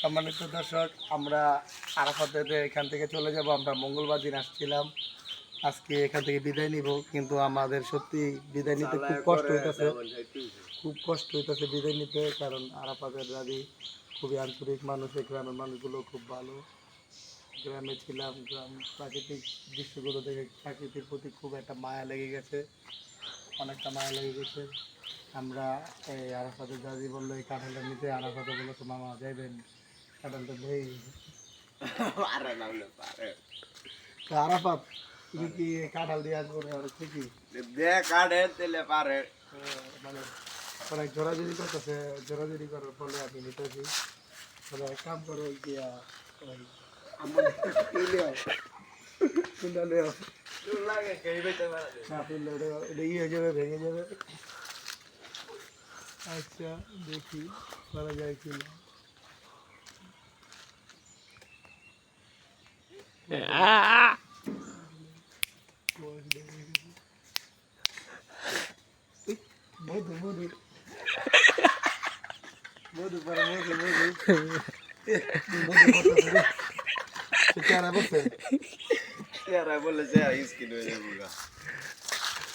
সম্মানিত দর্শক, আমরা আরাফাতে এখান থেকে চলে যাব। আমরা মঙ্গলবার দিন আসছিলাম, আজকে এখান থেকে বিদায় নিব, কিন্তু আমাদের সত্যি বিদায় নিতে খুব কষ্ট হইতেছে, বিদায় নিতে। কারণ আরাফাতের দাদি খুবই আন্তরিক মানুষ, গ্রামের মানুষগুলো খুব ভালো। গ্রামে ছিলাম, গ্রাম প্রাকৃতিক দৃশ্যগুলো দেখে প্রাকৃতির প্রতি খুব একটা মায়া লেগে গেছে, অনেকটা মায়া লেগে গেছে। আমরা এই আরাফাতের দাদি বললো এই কাঁঠালটা নিতে, আরাফাতে বলেছে মামা যাইবেন, কাঁঠালটা নেই। তো আরাফাত, তুমি কি কাঁঠাল দিয়ে আসবো না অনেক খুশি? মানে অনেক জোরাজুরি করতেছে, জোরাজুরি করার ফলে আমি নিতেছি। তবে এক কাম করো, গিয়া ওই আমার হয়ে যাবে, ভেঙে যাবে। আচ্ছা দেখি করা যায় কি না। মধু মধু মধু পরে মধু মধু চেহারা বলছে, চেহারা বলে চেহারা স্কিন হয়ে যাবো গা,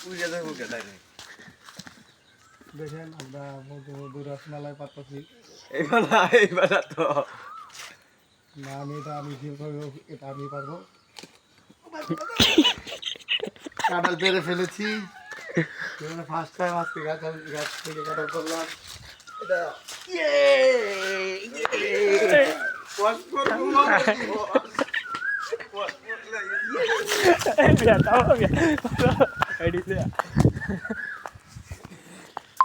উঠে যাবো কে তাই দেখেন আমরা মধু মধু রসমালাই পাচ্ছি। এইবার তো না, আমি এটা আমি পারবো। কাঁঠাল পেরে ফেলেছি, ফার্স্ট টাইম আজকে গাছ থেকে কাঁঠাল করলাম। এটা Biar tahu ya. Edit ya.